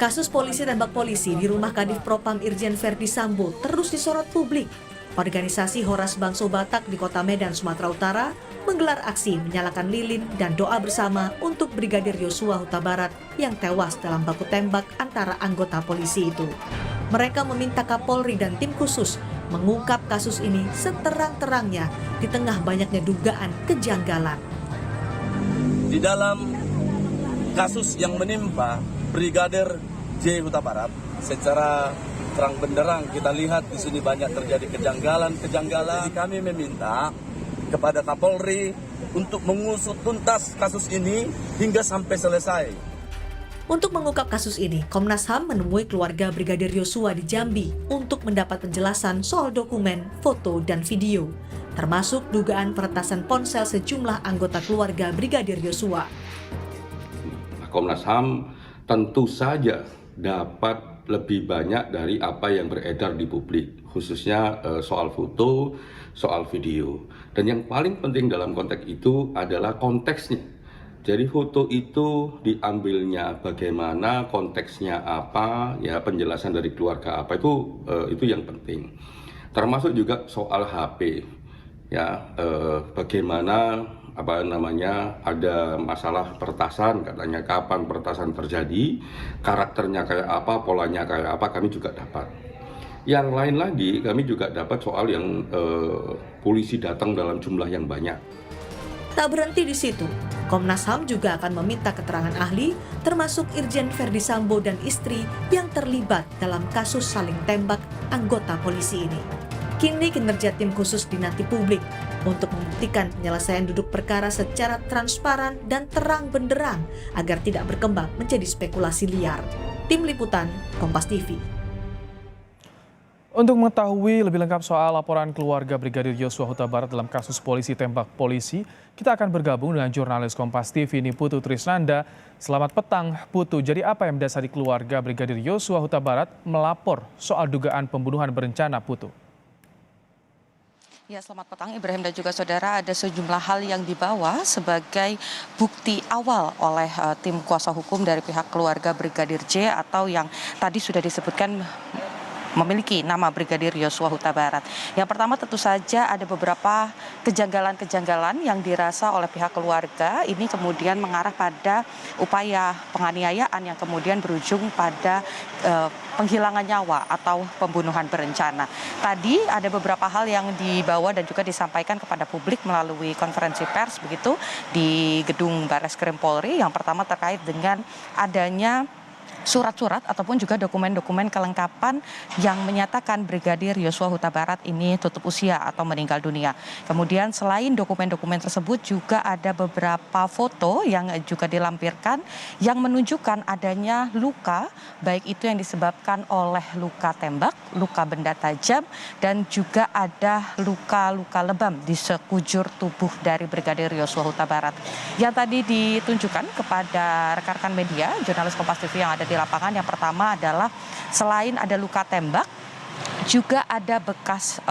Kasus polisi tembak polisi di rumah Kadif Propam Irjen Verdi Sambo terus disorot publik. Organisasi Horas Bangso Batak di Kota Medan, Sumatera Utara menggelar aksi menyalakan lilin dan doa bersama untuk Brigadir Yosua Huta Barat yang tewas dalam baku tembak antara anggota polisi itu. Mereka meminta Kapolri dan tim khusus mengungkap kasus ini seterang-terangnya di tengah banyaknya dugaan kejanggalan. Di dalam kasus yang menimpa Brigadir J Huta Barat, secara terang benderang kita lihat di sini banyak terjadi kejanggalan. Jadi kami meminta kepada Kapolri untuk mengusut tuntas kasus ini hingga sampai selesai. Untuk mengungkap kasus ini, Komnas HAM menemui keluarga Brigadir Yosua di Jambi untuk mendapat penjelasan soal dokumen, foto, dan video, termasuk dugaan peretasan ponsel sejumlah anggota keluarga Brigadir Yosua. Komnas HAM tentu saja dapat lebih banyak dari apa yang beredar di publik, khususnya soal foto, soal video. Dan yang paling penting dalam konteks itu adalah konteksnya. Jadi foto itu diambilnya bagaimana, konteksnya apa, ya penjelasan dari keluarga apa, itu yang penting. Termasuk juga soal HP, ya bagaimana ada masalah peretasan, katanya kapan peretasan terjadi, karakternya kayak apa, polanya kayak apa, kami juga dapat. Yang lain lagi, kami juga dapat soal yang polisi datang dalam jumlah yang banyak. Tak berhenti di situ, Komnas HAM juga akan meminta keterangan ahli, termasuk Irjen Verdi Sambo dan istri yang terlibat dalam kasus saling tembak anggota polisi ini. Kini kinerja tim khusus dinanti publik untuk membuktikan penyelesaian duduk perkara secara transparan dan terang benderang agar tidak berkembang menjadi spekulasi liar. Tim Liputan, Kompas TV. Untuk mengetahui lebih lengkap soal laporan keluarga Brigadir Yosua Huta Barat dalam kasus polisi tembak polisi, kita akan bergabung dengan jurnalis Kompas TV ini Putu Trisnanda. Selamat petang Putu, jadi apa yang mendasari keluarga Brigadir Yosua Huta Barat melapor soal dugaan pembunuhan berencana, Putu? Ya, selamat petang Ibrahim dan juga saudara. Ada sejumlah hal yang dibawa sebagai bukti awal oleh tim kuasa hukum dari pihak keluarga Brigadir J atau yang tadi sudah disebutkan memiliki nama Brigadir Yosua Huta Barat. Yang pertama tentu saja ada beberapa kejanggalan-kejanggalan yang dirasa oleh pihak keluarga ini kemudian mengarah pada upaya penganiayaan yang kemudian berujung pada penghilangan nyawa atau pembunuhan berencana. Tadi ada beberapa hal yang dibawa dan juga disampaikan kepada publik melalui konferensi pers begitu di gedung Barreskrim Polri. Yang pertama terkait dengan adanya surat-surat ataupun juga dokumen-dokumen kelengkapan yang menyatakan Brigadir Yosua Huta Barat ini tutup usia atau meninggal dunia. Kemudian selain dokumen-dokumen tersebut juga ada beberapa foto yang juga dilampirkan yang menunjukkan adanya luka, baik itu yang disebabkan oleh luka tembak, luka benda tajam, dan juga ada luka-luka lebam di sekujur tubuh dari Brigadir Yosua Huta Barat. Yang tadi ditunjukkan kepada rekan-rekan media, jurnalis Kompas TV yang ada di lapangan, yang pertama adalah selain ada luka tembak, juga ada bekas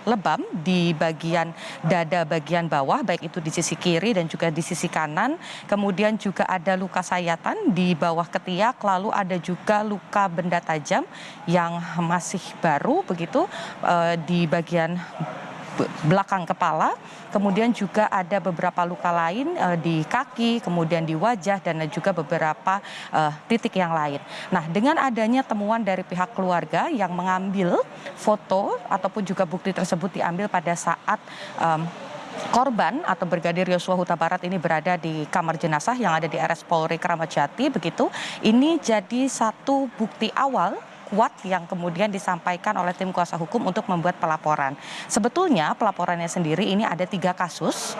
lebam di bagian dada bagian bawah, baik itu di sisi kiri dan juga di sisi kanan. Kemudian juga ada luka sayatan di bawah ketiak, lalu ada juga luka benda tajam yang masih baru begitu di bagian belakang kepala. Kemudian juga ada beberapa luka lain di kaki, kemudian di wajah, dan juga beberapa titik yang lain. Nah, dengan adanya temuan dari pihak keluarga yang mengambil foto ataupun juga bukti tersebut diambil pada saat korban atau Brigadir Yosua Huta Barat ini berada di kamar jenazah yang ada di RS Polri Kramat Jati begitu. Ini jadi satu bukti awal kuat yang kemudian disampaikan oleh tim kuasa hukum untuk membuat pelaporan. Sebetulnya pelaporannya sendiri ini ada 3 kasus,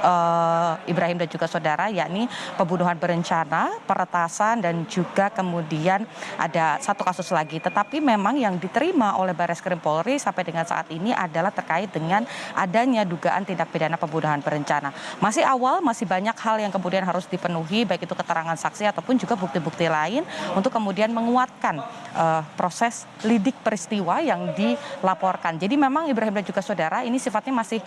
Ibrahim dan juga saudara, yakni pembunuhan berencana, peretasan, dan juga kemudian ada 1 kasus lagi. Tetapi memang yang diterima oleh Barreskrim Polri sampai dengan saat ini adalah terkait dengan adanya dugaan tindak pidana pembunuhan berencana. Masih awal, masih banyak hal yang kemudian harus dipenuhi, baik itu keterangan saksi ataupun juga bukti-bukti lain untuk kemudian menguatkan proses lidik peristiwa yang dilaporkan. Jadi memang Ibrahim dan juga saudara, ini sifatnya masih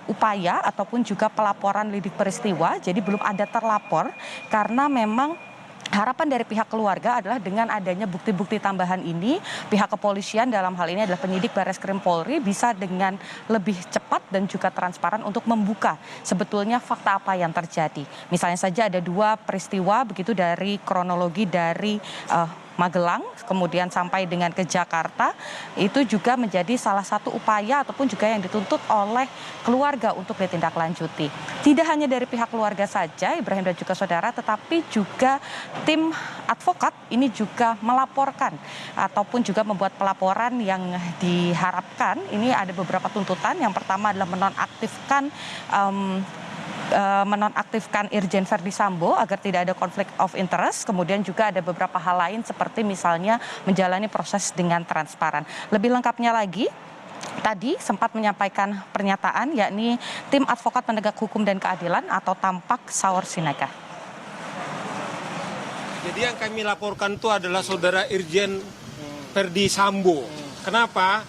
upaya ataupun juga pelaporan lidik peristiwa, jadi belum ada terlapor karena memang harapan dari pihak keluarga adalah dengan adanya bukti-bukti tambahan ini, pihak kepolisian dalam hal ini adalah penyidik Barreskrim Polri bisa dengan lebih cepat dan juga transparan untuk membuka sebetulnya fakta apa yang terjadi. Misalnya saja ada 2 peristiwa begitu dari kronologi dari Magelang kemudian sampai dengan ke Jakarta, itu juga menjadi salah satu upaya ataupun juga yang dituntut oleh keluarga untuk ditindaklanjuti. Tidak hanya dari pihak keluarga saja, Ibrahim dan juga saudara, tetapi juga tim advokat ini juga melaporkan ataupun juga membuat pelaporan yang diharapkan. Ini ada beberapa tuntutan. Yang pertama adalah menonaktifkan Irjen Verdi Sambo agar tidak ada konflik of interest. Kemudian juga ada beberapa hal lain seperti misalnya menjalani proses dengan transparan. Lebih lengkapnya lagi, tadi sempat menyampaikan pernyataan yakni tim advokat penegak hukum dan keadilan atau Tampak Saur Sinaga. Jadi yang kami laporkan itu adalah saudara Irjen Verdi Sambo. Kenapa?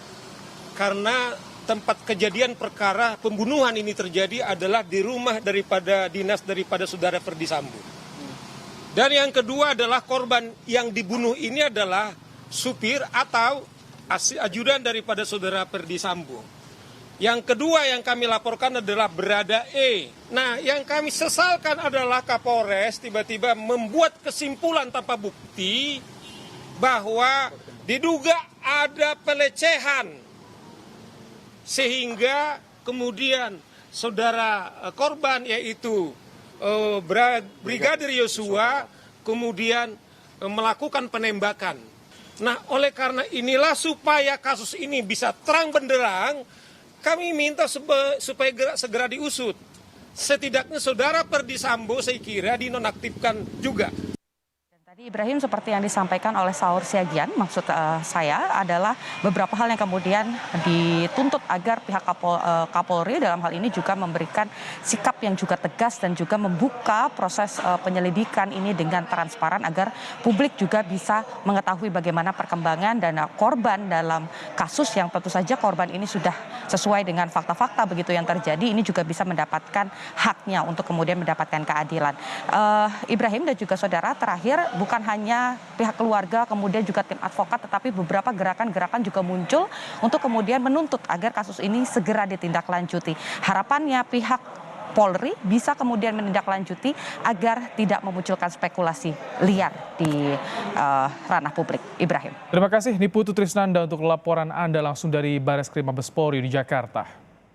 Karena tempat kejadian perkara pembunuhan ini terjadi adalah di rumah dinas daripada saudara Verdi Sambo. Dan yang kedua adalah korban yang dibunuh ini adalah supir atau ajudan daripada saudara Verdi Sambo. Yang kedua yang kami laporkan adalah berada E. Nah, yang kami sesalkan adalah Kapolres tiba-tiba membuat kesimpulan tanpa bukti bahwa diduga ada pelecehan. Sehingga kemudian saudara korban yaitu Brigadir Yosua kemudian melakukan penembakan. Nah, oleh karena inilah supaya kasus ini bisa terang benderang, kami minta supaya segera diusut. Setidaknya saudara Verdi Sambo saya kira dinonaktifkan juga. Tadi Ibrahim, seperti yang disampaikan oleh Saur Siagian, maksud saya adalah beberapa hal yang kemudian dituntut agar pihak Kapolri dalam hal ini juga memberikan sikap yang juga tegas dan juga membuka proses penyelidikan ini dengan transparan agar publik juga bisa mengetahui bagaimana perkembangan dan korban dalam kasus yang tentu saja korban ini sudah sesuai dengan fakta-fakta begitu yang terjadi, ini juga bisa mendapatkan haknya untuk kemudian mendapatkan keadilan. Ibrahim dan juga saudara, terakhir bukan hanya pihak keluarga, kemudian juga tim advokat, tetapi beberapa gerakan-gerakan juga muncul untuk kemudian menuntut agar kasus ini segera ditindaklanjuti. Harapannya pihak Polri bisa kemudian menindaklanjuti agar tidak memunculkan spekulasi liar di ranah publik. Ibrahim. Terima kasih Niputu Trisnanda untuk laporan Anda langsung dari Barreskrim Mabes Polri di Jakarta.